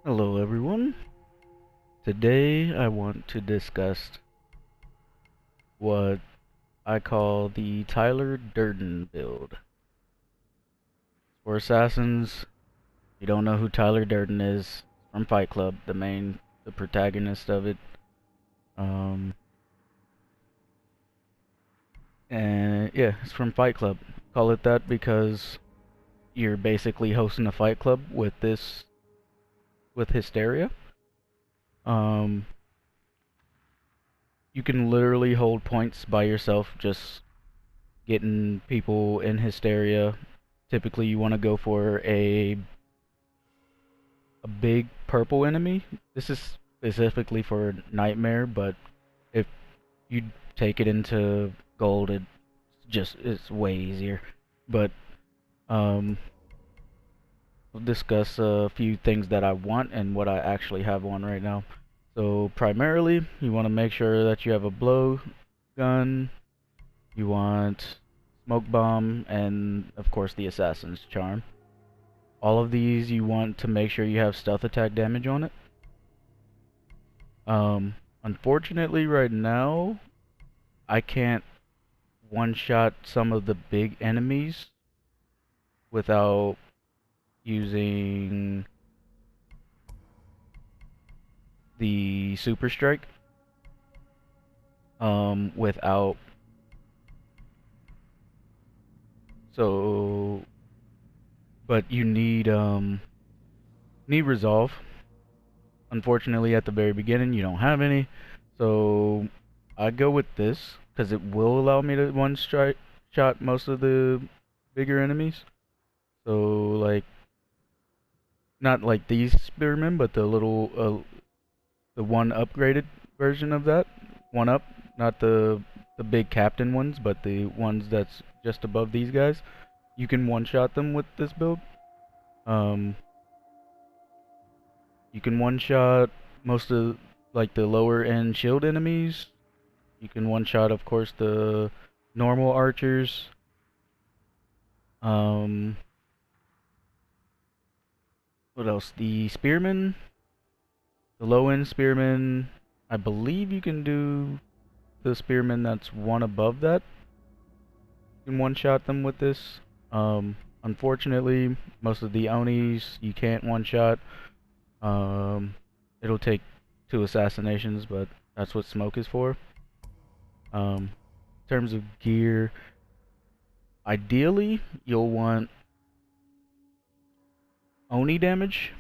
Hello everyone. Today I want to discuss what I call the Tyler Durden build. For assassins, you don't know who Tyler Durden is, from Fight Club, the protagonist of it. Um, and yeah, it's from Fight Club. Call it that because you're basically hosting a fight club with Hysteria. Um, you can literally hold points by yourself, just getting people in Hysteria. Typically, you want to go for a big purple enemy. This is specifically for Nightmare, but if you take it into gold, it's way easier. But um, we'll discuss a few things that I want and what I actually have on right now. So primarily, you want to make sure that you have a blow gun. You want smoke bomb and of course the assassin's charm. All of these you want to make sure you have stealth attack damage on it. Unfortunately right now, I can't one-shot some of the big enemies without using the super strike. Without so, but you need resolve. Unfortunately, at the very beginning, you don't have any, so I go with this because it will allow me to one strike shot most of the bigger enemies. So like not like these spearmen, but the one upgraded version of that one up, not the big captain ones, but the ones that's just above these guys. You can one shot them with this build. Um, you can one shot most of like the lower end shield enemies. You can one shot, of course, the normal archers. Um, what else? The spearmen, the low end spearmen. I believe you can do the spearmen that's one above that. You can one shot them with this. Unfortunately, most of the Onis you can't one shot. Um, it'll take two assassinations, but that's what smoke is for. In terms of gear, ideally you'll want Oni damage.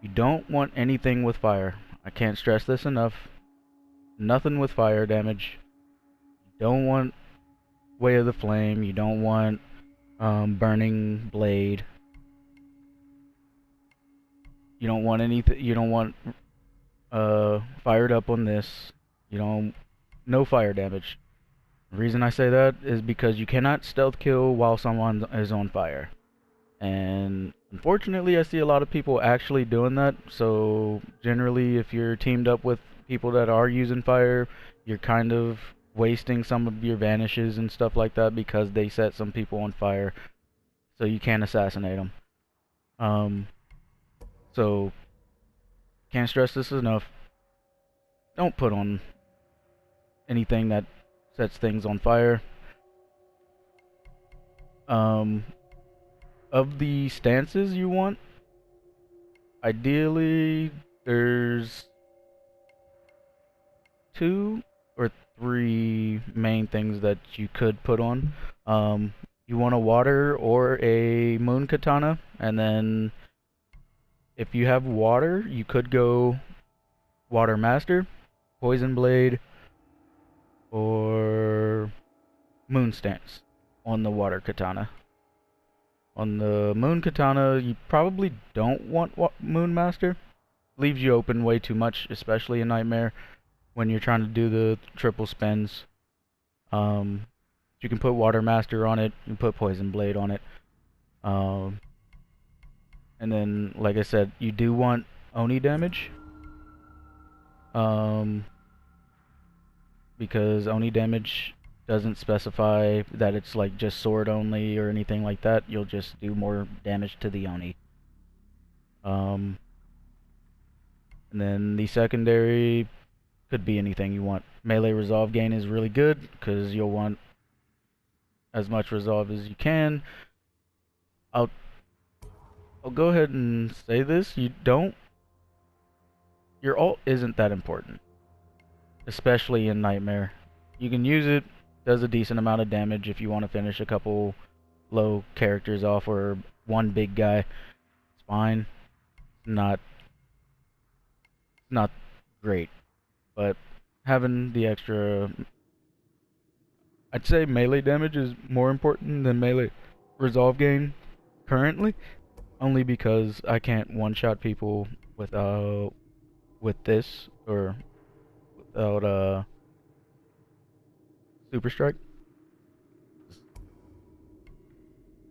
You don't want anything with fire. I can't stress this enough. Nothing with fire damage. You don't want Way of the Flame. You don't want Burning Blade. You don't want anything. You don't want fired up on this. You don't no fire damage. The reason I say that is because you cannot stealth kill while someone is on fire. And unfortunately, I see a lot of people actually doing that. So generally, if you're teamed up with people that are using fire, you're kind of wasting some of your vanishes and stuff like that because they set some people on fire. So you can't assassinate them. Um, so can't stress this enough. Don't put on anything that sets things on fire. Um, of the stances you want, ideally there's two or three main things that you could put on. Um, you want a water or a moon katana, and then if you have water, you could go water master, poison blade, or moon stance on the water katana. On the moon katana, you probably don't want moon master. Leaves you open way too much, especially in Nightmare when you're trying to do the triple spins. Um, you can put Water Master on it. You can put Poison Blade on it. Um, and then, like I said, you do want Oni damage. Um, because Oni damage doesn't specify that it's like just sword only or anything like that. You'll just do more damage to the Oni. Um, and then the secondary could be anything you want. Melee resolve gain is really good because you'll want as much resolve as you can. I'll I'll go ahead and say this: your ult isn't that important, especially in Nightmare. You can use it, does a decent amount of damage if you want to finish a couple low characters off or one big guy. It's fine. Not not great, but having the extra, I'd say melee damage is more important than melee resolve gain currently, only because I can't one-shot people without with this or without super strike.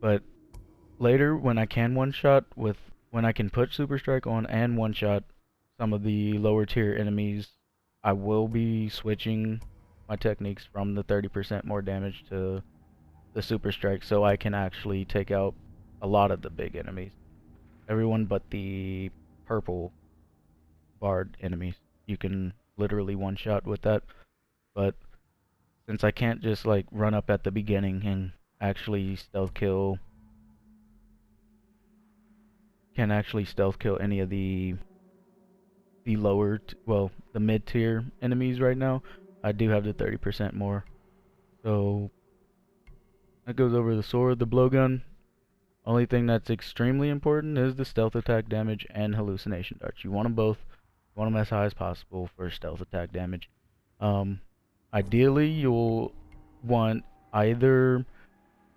But later when I can one-shot with when I can put super strike on and one-shot some of the lower tier enemies, I will be switching my techniques from the 30% more damage to the super strike so I can actually take out a lot of the big enemies. Everyone but the purple bard enemies. You can literally one shot with that, but since I can't just like run up at the beginning and actually stealth kill can actually stealth kill any of the lower well, the mid tier enemies right now, I do have the 30% more. So that goes over the sword, the blowgun. Only thing that's extremely important is the stealth attack damage and hallucination darts. You want them both. You want them as high as possible for stealth attack damage. Um, Ideally, you'll want either,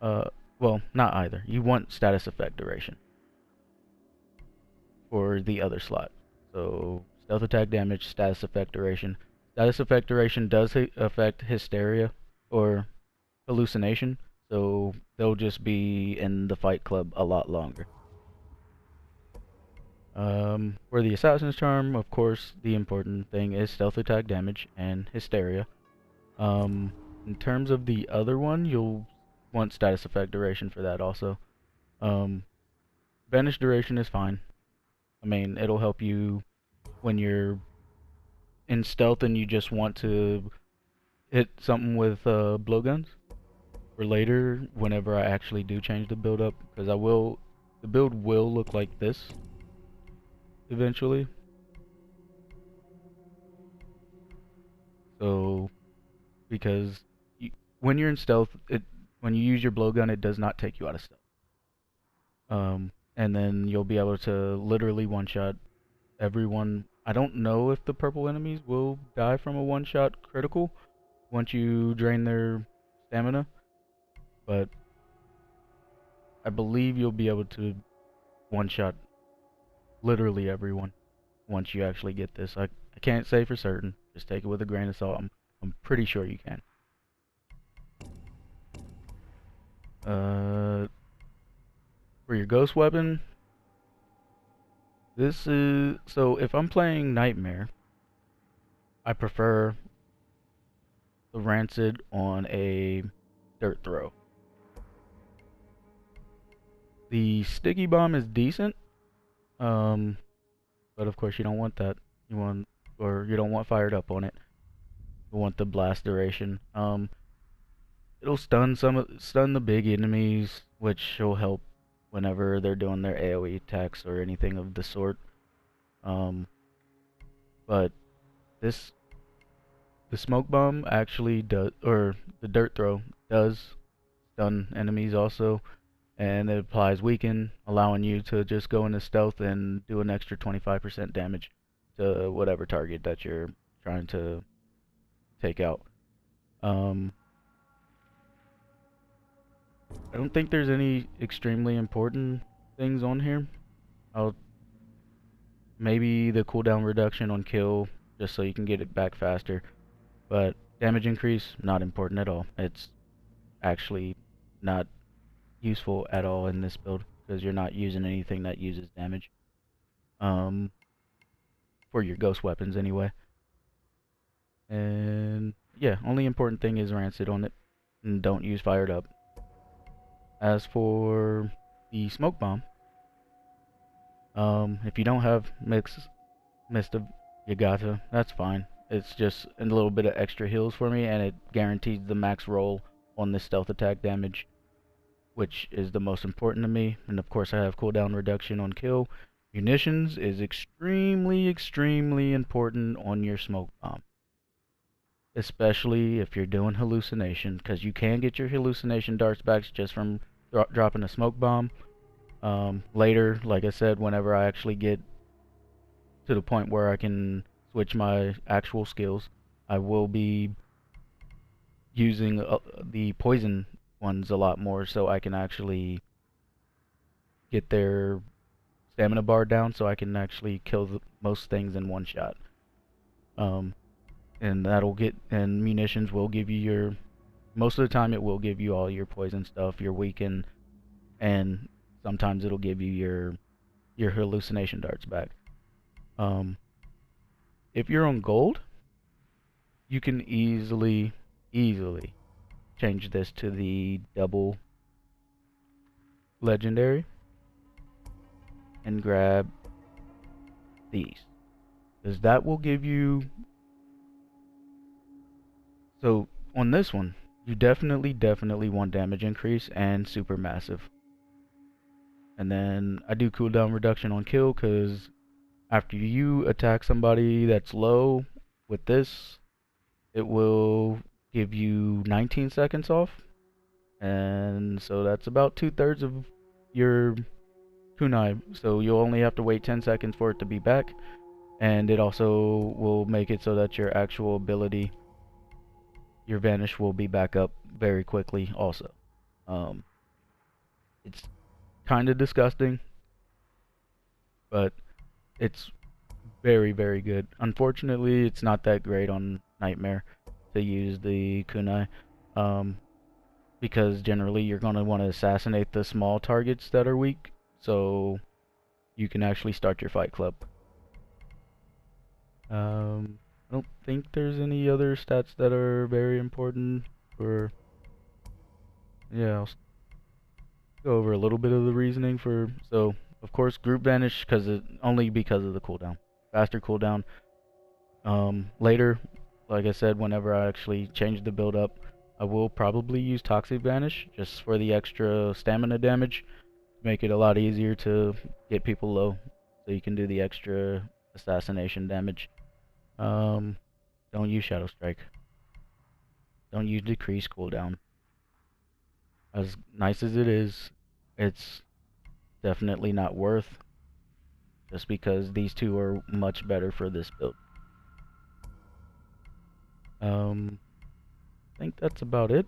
well, not either. You want status effect duration for the other slot. So stealth attack damage, status effect duration. Status effect duration does affect hysteria or hallucination, so they'll just be in the fight club a lot longer. For the Assassin's Charm, of course, the important thing is stealth attack damage and hysteria. In terms of the other one, you'll want status effect duration for that also. Um, Vanish duration is fine. I mean, it'll help you when you're in stealth and you just want to hit something with blowguns. For later, whenever I actually do change the build up, because the build will look like this eventually. So, because when you're in stealth, when you use your blowgun, it does not take you out of stealth. And then you'll be able to literally one-shot everyone. I don't know if the purple enemies will die from a one-shot critical once you drain their stamina, but I believe you'll be able to one-shot literally everyone once you actually get this. I can't say for certain. Just take it with a grain of salt. I'm pretty sure you can. For your ghost weapon, this is so if I'm playing Nightmare, I prefer the Rancid on a dirt throw. The sticky bomb is decent, but of course you don't want that. You don't want fired up on it. You want the blast duration. It'll stun the big enemies, which will help whenever they're doing their AoE attacks or anything of the sort. But this the smoke bomb actually does, or the dirt throw does stun enemies also, and it applies weaken, allowing you to just go into stealth and do an extra 25% damage to whatever target that you're trying to take out. Um, I don't think there's any extremely important things on here. I'll maybe the cooldown reduction on kill, just so you can get it back faster. But damage increase, not important at all. It's actually not useful at all in this build because you're not using anything that uses damage. For your ghost weapons anyway. And yeah, only important thing is Rancid on it, and don't use fired up. As for the smoke bomb, If you don't have Mist of Yagata, that's fine. It's just a little bit of extra heals for me, and it guarantees the max roll on the stealth attack damage, which is the most important to me. And of course I have cooldown reduction on kill. Munitions is extremely, extremely important on your smoke bomb. Especially if you're doing hallucination, because you can get your hallucination darts back just from dropping a smoke bomb. Later, like I said, whenever I actually get to the point where I can switch my actual skills, I will be using the poison ones a lot more, so I can actually get their stamina bar down, so I can actually kill most things in one shot. And munitions will give you your, most of the time it will give you all your poison stuff, your weaken, and sometimes it'll give you your hallucination darts back. If you're on gold, you can easily change this to the double legendary and grab these, because that will give you, so on this one you definitely want damage increase and super massive. And then I do cooldown reduction on kill, because after you attack somebody that's low with this, it will give you 19 seconds off, and so that's about 2/3 of your kunai, so you'll only have to wait 10 seconds for it to be back. And it also will make it so that your actual ability, your vanish, will be back up very quickly also. It's kind of disgusting, but it's very, very good. Unfortunately, it's not that great on Nightmare to use the kunai, because generally you're going to want to assassinate the small targets that are weak, so you can actually start your fight club. I don't think there's any other stats that are very important for, yeah, I'll go over a little bit of the reasoning for, so of course group vanish, only because of the cooldown, faster cooldown. Later, like I said, whenever I actually change the build up, I will probably use toxic vanish just for the extra stamina damage, make it a lot easier to get people low, so you can do the extra assassination damage. Don't use Shadow Strike. Don't use decrease cooldown. As nice as it is, it's definitely not worth, just because these two are much better for this build. I think that's about it.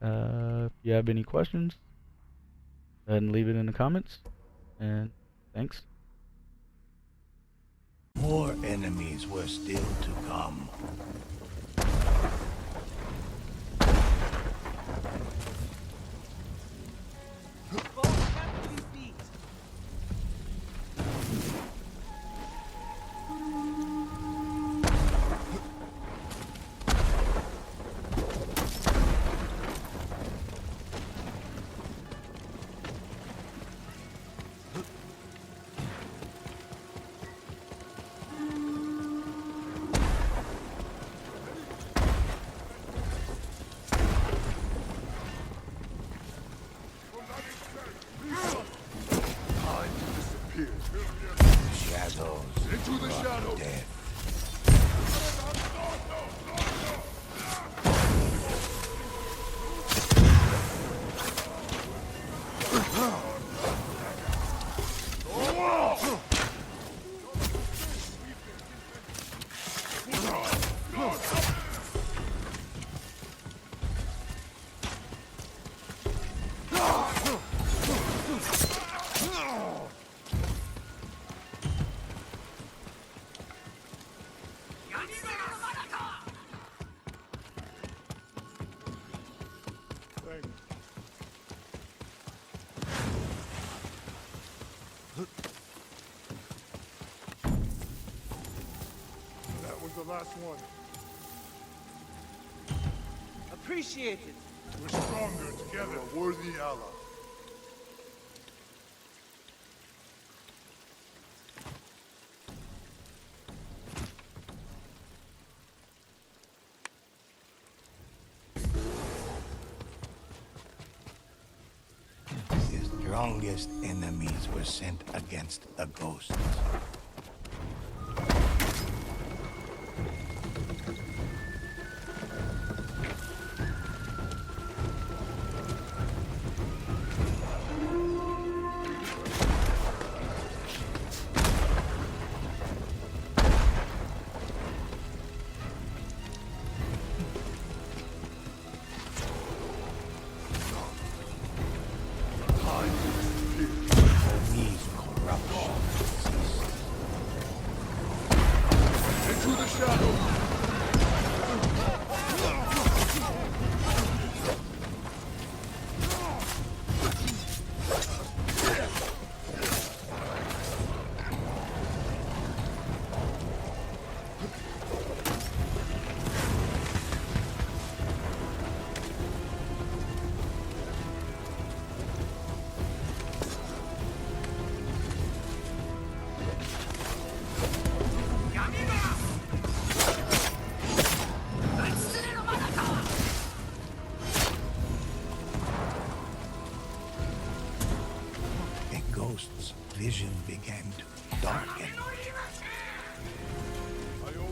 If you have any questions, go ahead and leave it in the comments, and thanks. More enemies were still to come. Into the shadows. That was the last one. Appreciate it. We're stronger together. A worthy ally. strongest enemies were sent against the ghosts. These corruption ceased. Into the shadow! The ghost's vision began to darken. I owe you.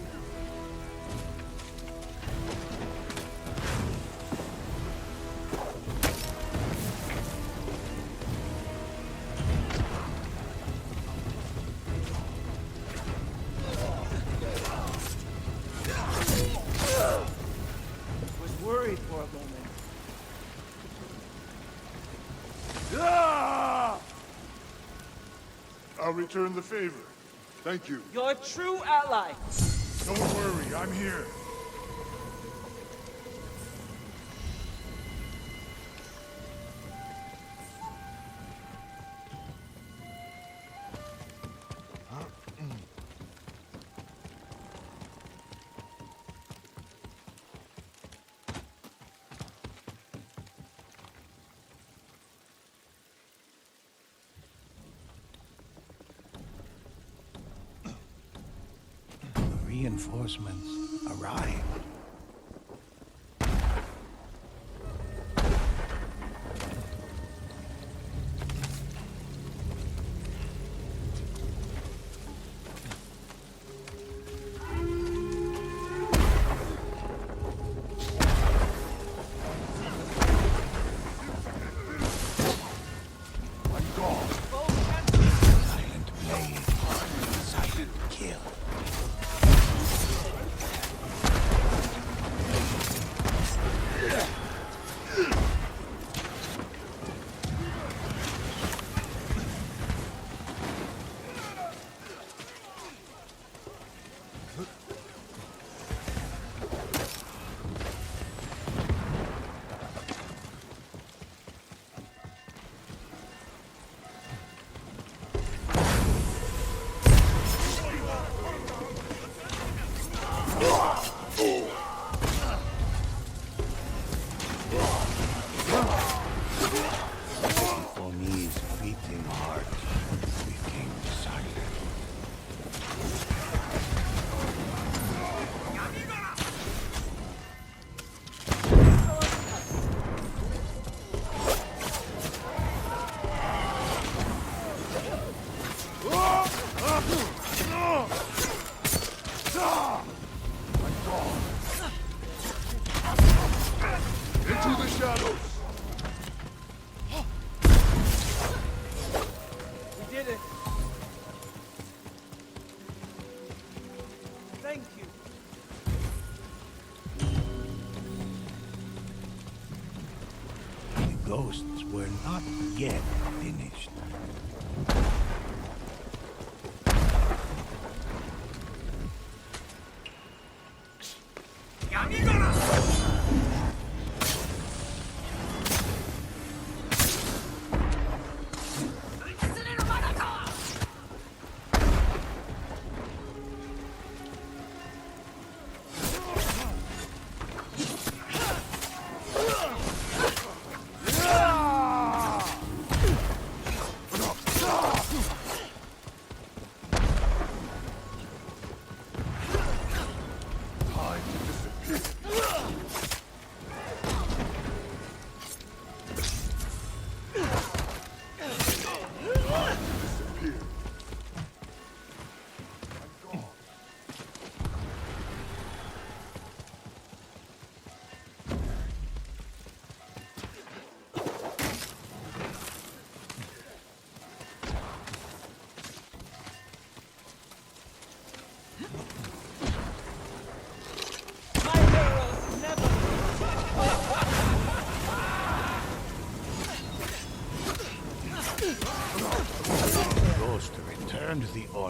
Was worried for a moment. Ah! I'll return the favor. Thank you. You're a true ally. Don't worry, I'm here. Reinforcements arrived. I'm gone. Silent blade, silent kill. For me's beating heart became silent. Into the shadows. We did it. Thank you. The ghosts were not yet finished.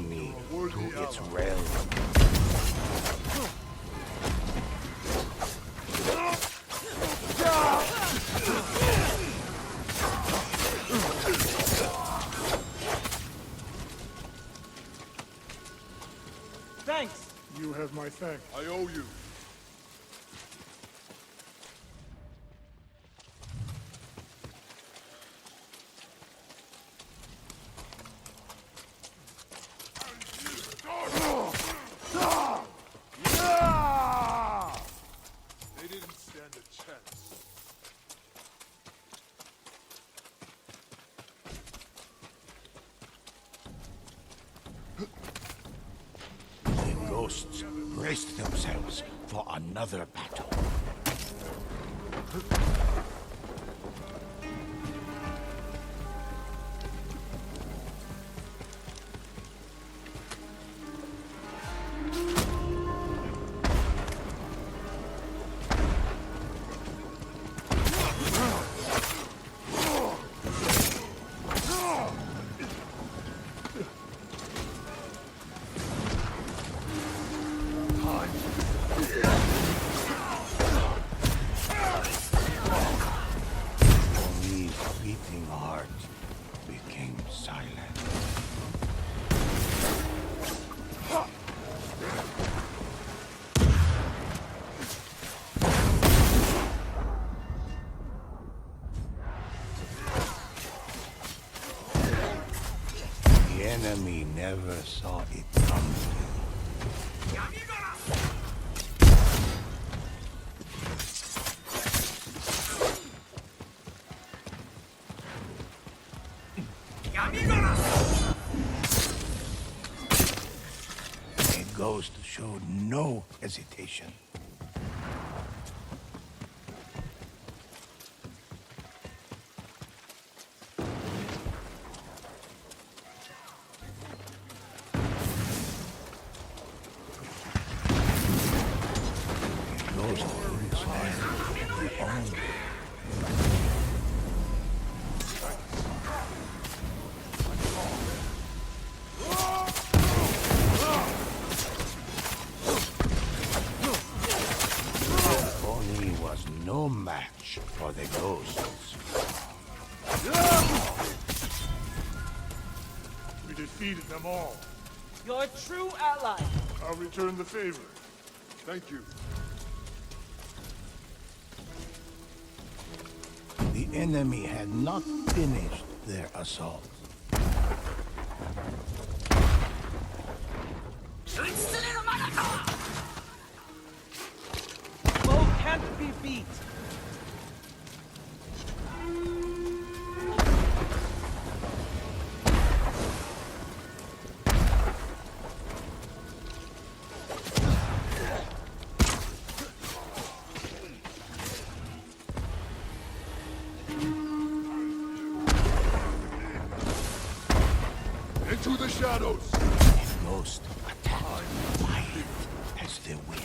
journey Worthy to its ally. realm. Thanks. You have my thanks. I owe you. They didn't stand a chance. The ghosts braced themselves for another battle. Only's beating heart became silent. The enemy never saw it coming. A ghost showed no hesitation. A ghost wouldn't stand on their own. Only was no match for the ghosts. We defeated them all. You're a true ally. I'll return the favor. Thank you. The enemy had not finished their assault. Foe can't be beat. Into the shadows. The ghost attacked quiet as the wind.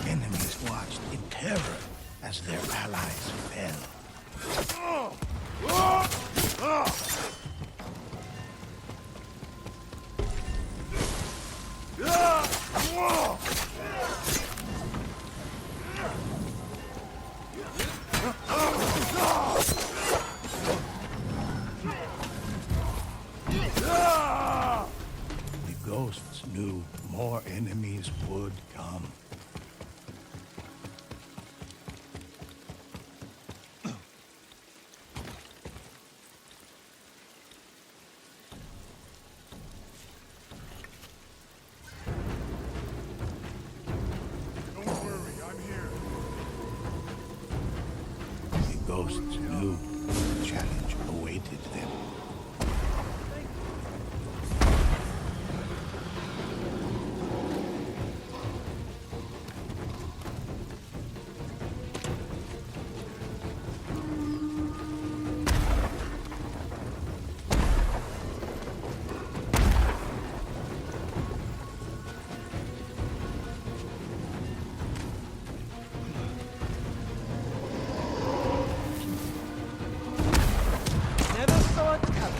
Enemies watched in terror as their allies fell. The ghosts knew more enemies would come. Don't worry, I'm here. The ghosts knew the challenge awaited them. Lord help.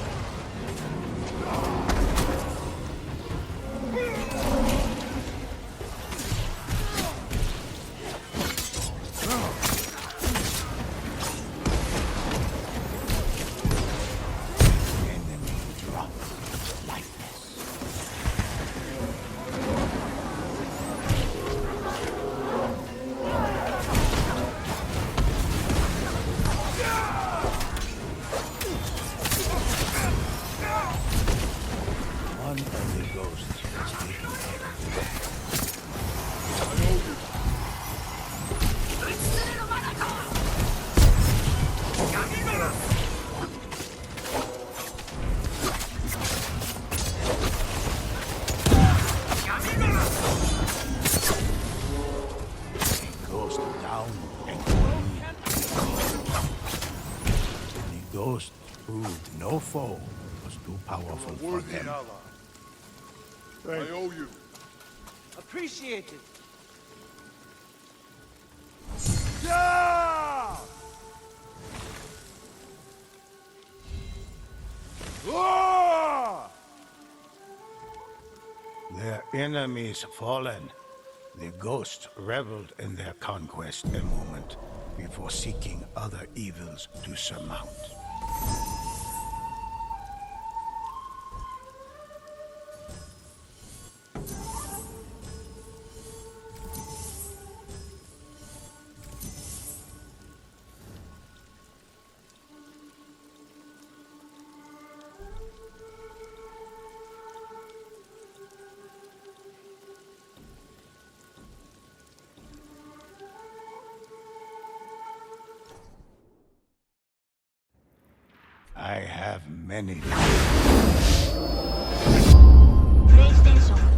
Enemy drop lifeless. One only ghost is taken care of. Ghost down and the ghost proved no foe was too powerful for Worthy them. ally. I owe you. Appreciated. Yeah! Ah! Their enemies fallen. The ghost reveled in their conquest a moment before seeking other evils to surmount. I have many. PlayStation